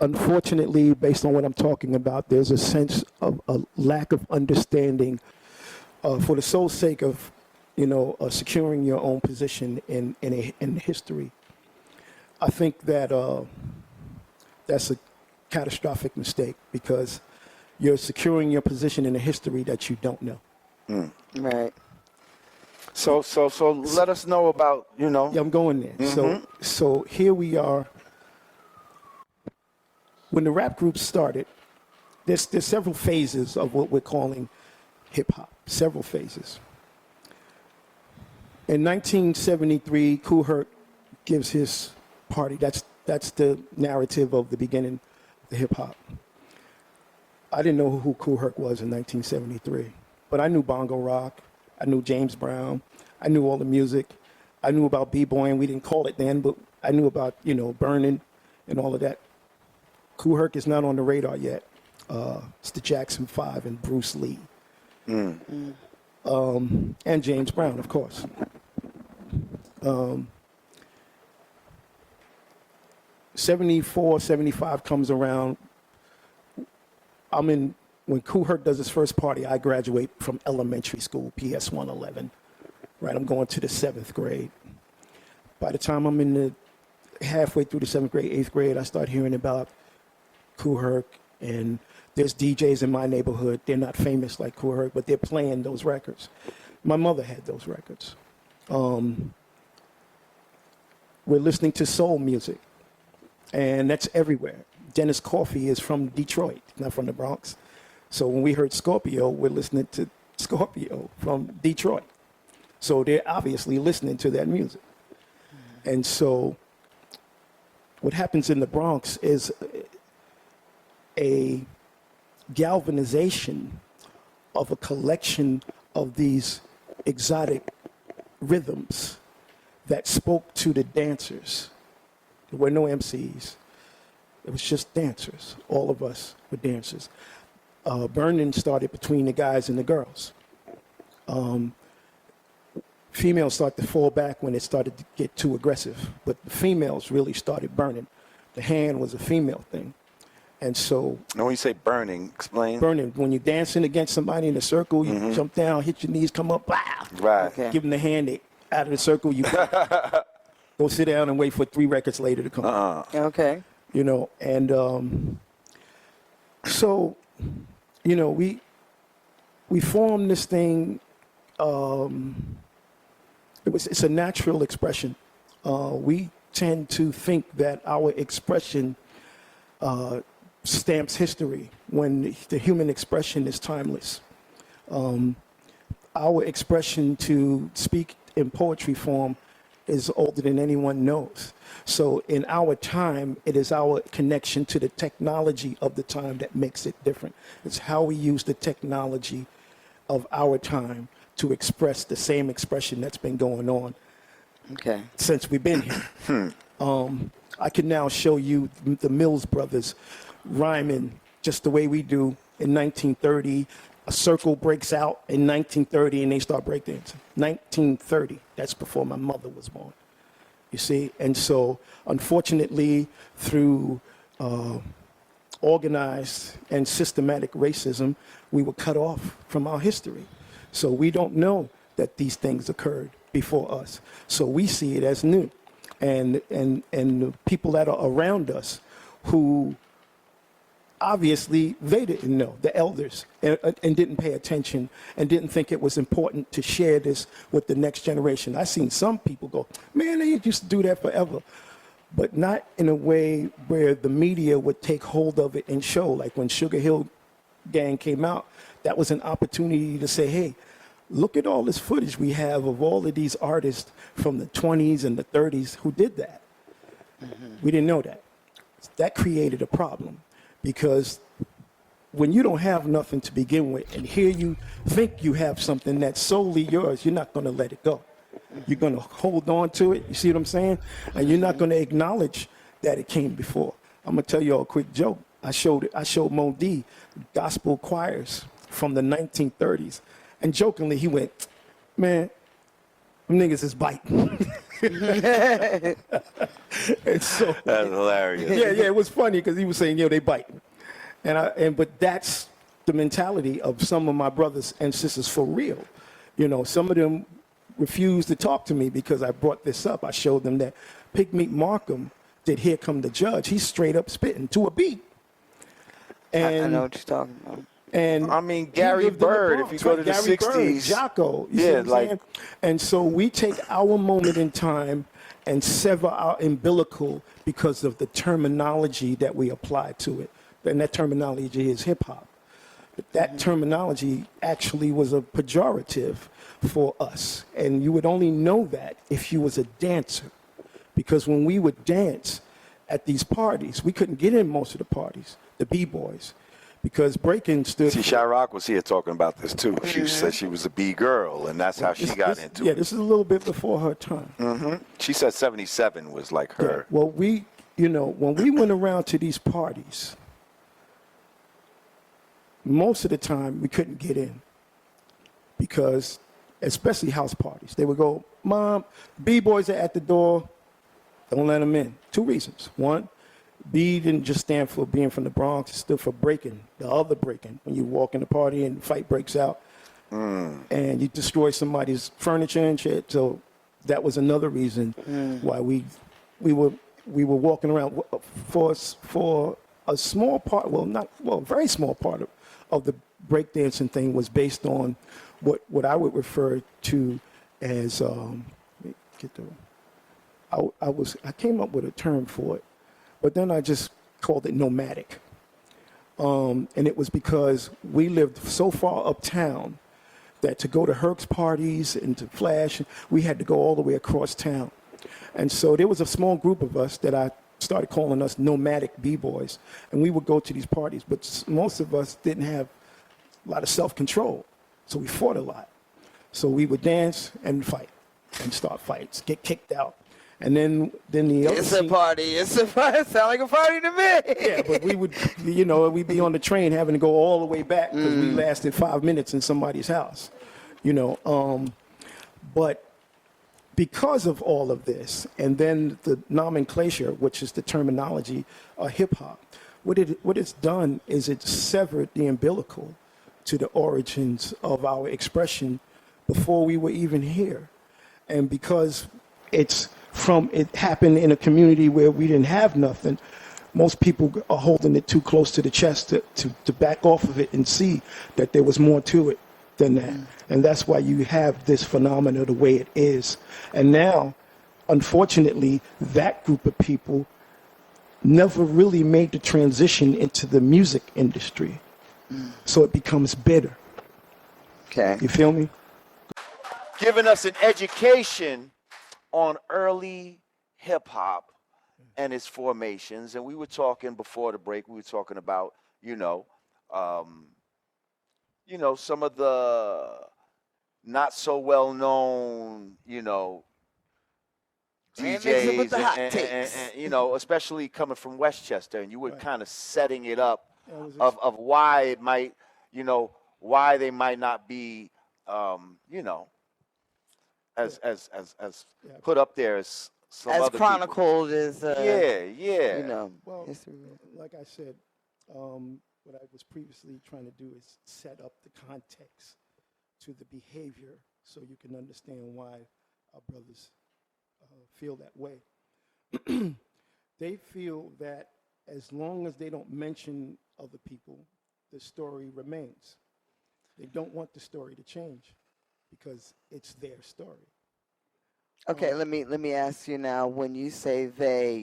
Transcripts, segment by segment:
Unfortunately, based on what I'm talking about, there's a sense of a lack of understanding for the sole sake of, securing your own position in history. I think that that's a catastrophic mistake because you're securing your position in a history that you don't know. Right. So let us know about, Yeah, I'm going there. So here we are. When the rap group started, there's several phases of what we're calling hip hop. Several phases. In 1973, Kool Herc gives his party. That's the narrative of the beginning of the hip hop. I didn't know who Kool Herc was in 1973, but I knew bongo rock. I knew James Brown. I knew all the music. I knew about b-boying. We didn't call it then, but I knew about, burning and all of that. Kool Herc is not on the radar yet. It's the Jackson 5 and Bruce Lee. And James Brown, of course. 74, 75 comes around. When Kool Herc does his first party, I graduate from elementary school, PS 111. Right, I'm going to the 7th grade. By the time I'm in the halfway through the 7th grade, 8th grade, I start hearing about Kool Herc, and there's DJs in my neighborhood. They're not famous like Kool Herc, but they're playing those records. My mother had those records. We're listening to soul music, and that's everywhere. Dennis Coffey is from Detroit, not from the Bronx. So when we heard Scorpio, we're listening to Scorpio from Detroit. So they're obviously listening to that music. And so what happens in the Bronx is a galvanization of a collection of these exotic rhythms that spoke to the dancers. There were no MCs. It was just dancers. All of us were dancers. Burning started between the guys and the girls. Females started to fall back when it started to get too aggressive, but the females really started burning. The hand was a female thing. And so... Now when you say burning, explain. Burning. When you're dancing against somebody in a circle, you jump down, hit your knees, come up, blah. Right. Okay. Give them the hand, they out of the circle, you go sit down and wait for 3 records later to come. Okay. And so, we formed this thing. It's a natural expression. We tend to think that our expression stamps history when the human expression is timeless. Our expression to speak in poetry form is older than anyone knows. So in our time, it is our connection to the technology of the time that makes it different. It's how we use the technology of our time to express the same expression that's been going on since we've been here. I can now show you the Mills Brothers rhyming just the way we do in 1930. A circle breaks out in 1930 and they start breakdancing. 1930, that's before my mother was born. You see? And so, unfortunately, through organized and systematic racism, we were cut off from our history. So we don't know that these things occurred before us. So we see it as new. And the people that are around us who obviously they didn't know, the elders, and didn't pay attention and didn't think it was important to share this with the next generation. I've seen some people go, man, they used to do that forever. But not in a way where the media would take hold of it and show. Like when Sugar Hill Gang came out, that was an opportunity to say, hey, look at all this footage we have of all of these artists from the 20s and the 30s who did that. We didn't know that. That created a problem because when you don't have nothing to begin with and here you think you have something that's solely yours, you're not going to let it go. You're going to hold on to it. You see what I'm saying? And you're not going to acknowledge that it came before. I'm going to tell you all a quick joke. I showed Mo D gospel choirs from the 1930s. And jokingly, he went, man, Them niggas is biting. And so, That's hilarious. yeah, it was funny because he was saying, they bite. But that's the mentality of some of my brothers and sisters for real. Some of them refused to talk to me because I brought this up. I showed them that Pigmeat Markham did Here Come the Judge. He's straight up spitting to a beat. I know what you're talking about. And I mean, he Gary lived in the Bird, Bronx, if you go to the Gary 60s. Bird, Jocko, you see Yeah, what I'm like- saying? And so we take our moment in time and sever our umbilical because of the terminology that we apply to it. And that terminology is hip hop. But that terminology actually was a pejorative for us. And you would only know that if you was a dancer. Because when we would dance at these parties, we couldn't get in most of the parties, the B-boys. Because breaking stood See, Chirac was here talking about this too. She said she was a B girl, and that's how she got into Yeah, it. this is a little bit before her time. She said 77 was like Yeah. her. Well, when we went around to these parties, most of the time we couldn't get in because, especially house parties, they would go, "Mom, B-boys are at the door. Don't let them in." Two reasons. One, B didn't just stand for being from the Bronx, it stood for breaking, the other breaking. When you walk in the party and the fight breaks out and you destroy somebody's furniture and shit. So that was another reason why we were walking around for a small part, a very small part of the breakdancing thing was based on what I would refer to as I came up with a term for it. But then I just called it nomadic. And it was because we lived so far uptown that to go to Herc's parties and to Flash, we had to go all the way across town. And so there was a small group of us that I started calling us nomadic B-boys. And we would go to these parties, but most of us didn't have a lot of self-control. So we fought a lot. So we would dance and fight and start fights, get kicked out. And then the other It's a party. It's a party. It sound like a party to me. Yeah, but we would, we'd be on the train having to go all the way back because we lasted 5 minutes in somebody's house, But because of all of this, and then the nomenclature, which is the terminology of hip hop, what it's done is it's severed the umbilical to the origins of our expression before we were even here. And because it happened in a community where we didn't have nothing, most people are holding it too close to the chest to back off of it and see that there was more to it than that. And that's why you have this phenomena the way it is. And now, unfortunately, that group of people never really made the transition into the music industry. So it becomes bitter. Okay. You feel me? Giving us an education on early hip hop and its formations. And we were talking before the break, we were talking about, some of the not so well known, Grandmixer with DJs, the hot takes. and, especially coming from Westchester, and you were Right. kind of setting it up Yeah, it was of why it might, why they might not be, as Yeah. put up there as some As other people. chronicled as, Yeah. Well, history. like I said, what I was previously trying to do is set up the context to the behavior so you can understand why our brothers feel that way. They feel that as long as they don't mention other people, the story remains. They don't want the story to change because it's their story. Okay, let me ask you now. When you say they,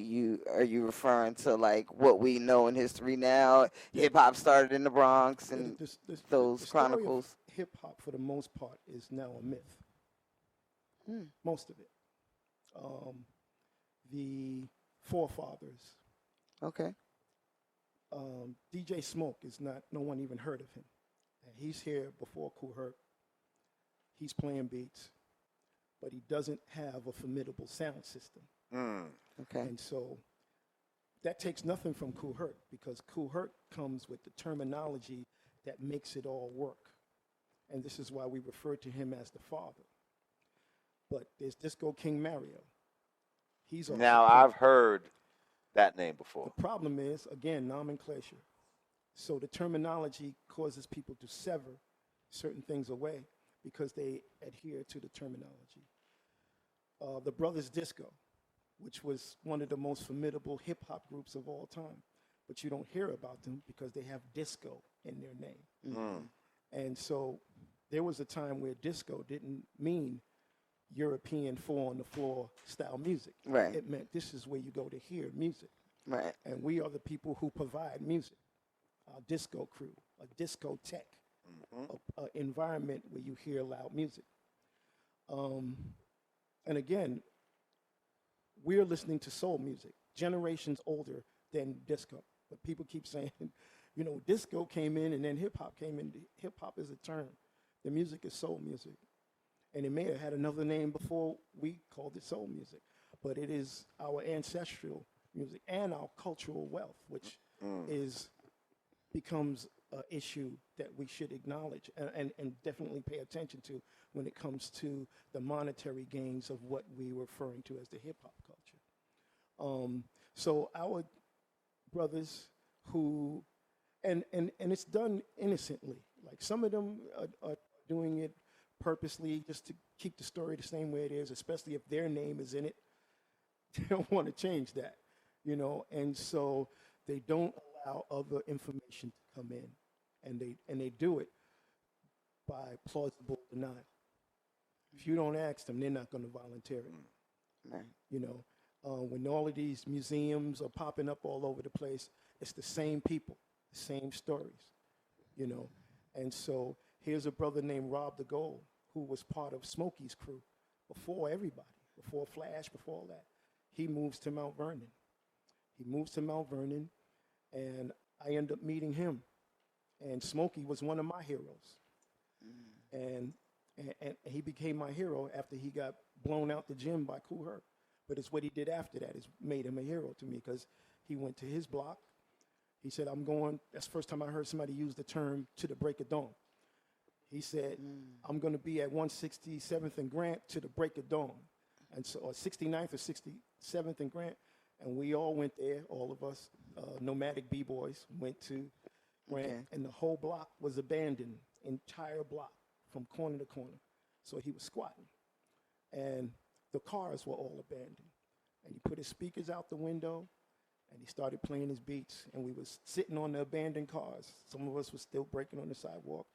are you referring to like what we know in history now? Hip hop started in the Bronx and those the story of chronicles. hip hop, for the most part, is now a myth. Most of it. The forefathers. Okay. DJ Smoke is not. No one even heard of him. And he's here before Kool Herc. He's playing beats, but he doesn't have a formidable sound system. Okay. And so that takes nothing from Kool Herc because Kool Herc comes with the terminology that makes it all work. And this is why we refer to him as the father. But there's Disco King Mario. He's also Now king. I've heard that name before. The problem is, again, nomenclature. So the terminology causes people to sever certain things away because they adhere to the terminology. The Brothers Disco, which was one of the most formidable hip hop groups of all time, but you don't hear about them because they have disco in their name. And so there was a time where disco didn't mean European four on the floor style music. Right. It meant this is where you go to hear music. Right. And we are the people who provide music. Our disco crew, a discotheque, an environment where you hear loud music. And again, we're listening to soul music, generations older than disco. But people keep saying, you know, disco came in and then hip hop came in. Hip hop is a term. The music is soul music. And it may have had another name before we called it soul music. But it is our ancestral music and our cultural wealth, which becomes an issue that we should acknowledge and definitely pay attention to when it comes to the monetary gains of what we're referring to as the hip-hop culture. So our brothers who, and it's done innocently. Like some of them are doing it purposely just to keep the story the same way it is, especially if their name is in it. They don't want to change that, you know, and so they don't allow other information to come in, and they do it by plausible denial. If you don't ask them, they're not going to volunteer it. Right. You know, when all of these museums are popping up all over the place, it's the same people, the same stories, you know. And so here's a brother named Rob the Gold, who was part of Smokey's crew before everybody, before Flash, before all that. He moves to Mount Vernon. And I end up meeting him. And Smokey was one of my heroes. And he became my hero after he got blown out the gym by Kool Herc. But it's what he did after that is made him a hero to me, because he went to his block. He said, that's the first time I heard somebody use the term "to the break of dawn." He said, I'm going to be at 167th and Grant to the break of dawn. And so, or 69th or 67th and Grant. And we all went there, all of us, nomadic B-boys, went to Grant. And the whole block was abandoned, entire block, from corner to corner. So he was squatting. And the cars were all abandoned. And he put his speakers out the window, and he started playing his beats. And we was sitting on the abandoned cars. Some of us were still breaking on the sidewalk.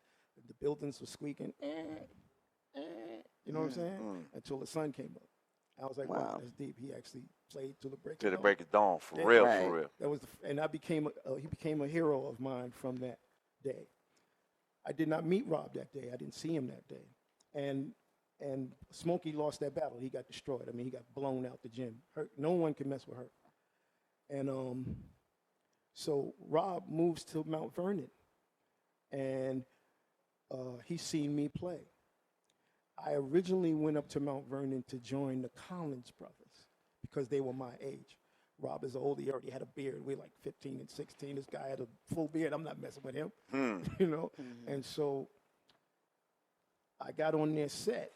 The buildings were squeaking, you know what I'm saying? Until the sun came up. I was like, wow, that's deep. He actually played till the break of dawn. To the break of dawn, for real, right. for real. That was, and he became a hero of mine from that day. I did not meet Rob that day. I didn't see him that day. And Smokey lost that battle. He got destroyed. I mean, he got blown out the gym. No one could mess with her. And so Rob moves to Mount Vernon, and he's seen me play. I originally went up to Mount Vernon to join the Collins brothers because they were my age. Rob is old. He already had a beard. We were like 15 and 16. This guy had a full beard. I'm not messing with him, you know? And so I got on their set,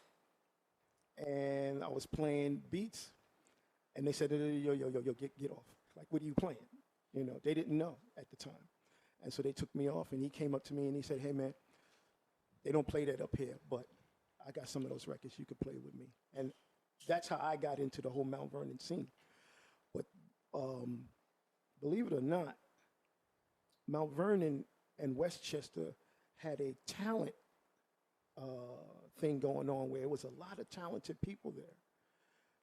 and I was playing beats, and they said, yo, get off. Like, what are you playing? You know, they didn't know at the time. And so they took me off, and he came up to me, and he said, hey, man, they don't play that up here, but I got some of those records you could play with me. And that's how I got into the whole Mount Vernon scene. But believe it or not, Mount Vernon and Westchester had a talent thing going on where it was a lot of talented people there.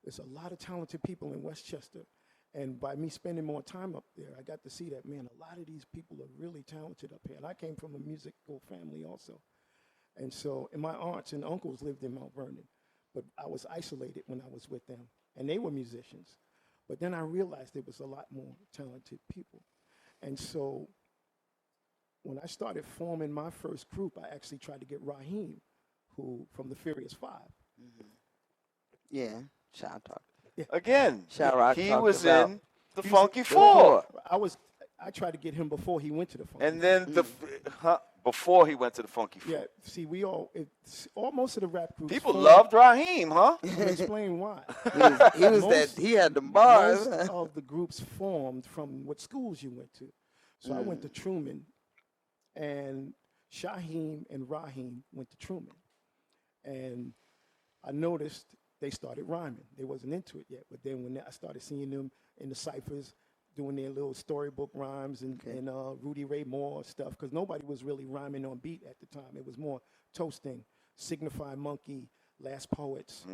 There's a lot of talented people in Westchester. And by me spending more time up there, I got to see that, man, a lot of these people are really talented up here. And I came from a musical family also. And so, and my aunts and uncles lived in Mount Vernon, but I was isolated when I was with them, and they were musicians. But then I realized there was a lot more talented people. And so when I started forming my first group, I actually tried to get Raheem, who from the Furious Five. Yeah, Sean talked. Yeah. Again, Shamrock he talked was about in the Funky Four. I tried to get him before he went to the Funky And then before he went to the Funky Four. Yeah, see, most of the rap groups. People formed- loved Raheem, huh? I'll explain why. He had the bars. Most of the groups formed from what schools you went to. So I went to Truman, and Shaheem and Raheem went to Truman. And I noticed they started rhyming. They wasn't into it yet. But then when I started seeing them in the ciphers doing their little storybook rhymes and Rudy Ray Moore stuff, because nobody was really rhyming on beat at the time. It was more toasting, Signify Monkey, Last Poets.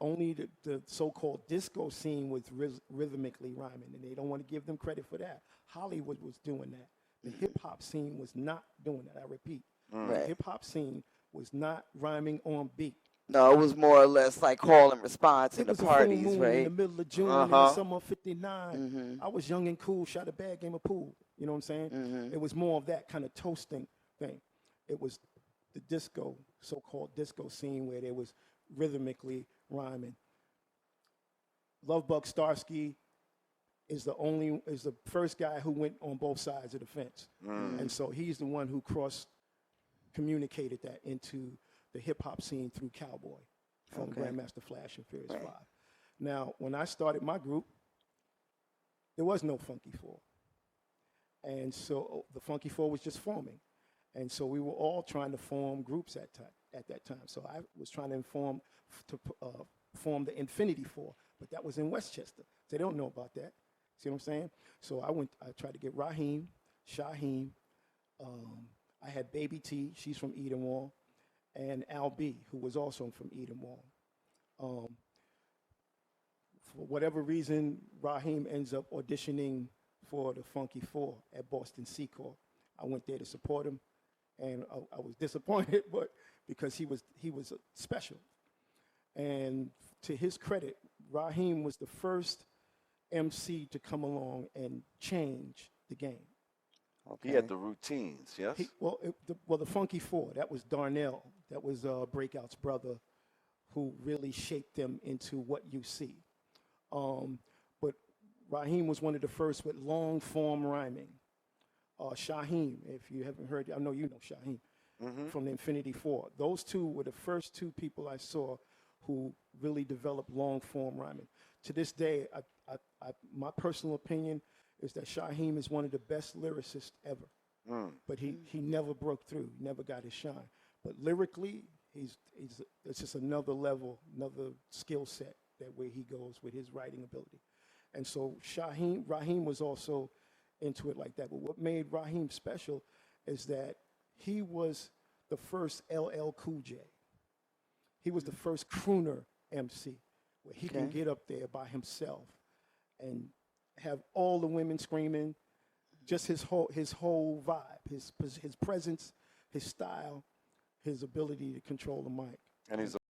Only the so-called disco scene was rhythmically rhyming, and they don't want to give them credit for that. Hollywood was doing that. The hip-hop scene was not doing that. I repeat, the hip-hop scene was not rhyming on beat. No, it was more or less like call and response in It the was a parties, full moon right? in the middle of June in the summer of '59. I was young and cool, shot a bad game of pool. You know what I'm saying? It was more of that kind of toasting thing. It was the disco, so-called disco scene where there was rhythmically rhyming. Lovebug Starsky is the first guy who went on both sides of the fence. And so he's the one who communicated that into the hip-hop scene through Cowboy from Grandmaster Flash and Furious 5. Now, when I started my group, there was no Funky Four. And so the Funky Four was just forming. And so we were all trying to form groups at that time. So I was trying to form the Infinity Four, but that was in Westchester. So they don't know about that. See what I'm saying? So I tried to get Raheem, Shaheem. I had Baby T, she's from Edenwall, and Al B, who was also from Edenwall. For whatever reason, Raheem ends up auditioning for the Funky Four at Boston Secor. I went there to support him, and I was disappointed, but because he was special. And to his credit, Raheem was the first MC to come along and change the game. He had the routines, yes? The Funky Four, that was Darnell. That was Breakout's brother who really shaped them into what you see. But Raheem was one of the first with long-form rhyming. Shaheem, if you haven't heard, I know you know Shaheem from the Infinity Four. Those two were the first two people I saw who really developed long-form rhyming. To this day, my personal opinion is that Shaheem is one of the best lyricists ever. But he never broke through, never got his shine. But lyrically, it's just another level, another skill set that way he goes with his writing ability. And so Raheem was also into it like that. But what made Raheem special is that he was the first LL Cool J. He was the first crooner MC where he can get up there by himself and have all the women screaming, just his whole vibe, his presence, his style, his ability to control the mic. And he's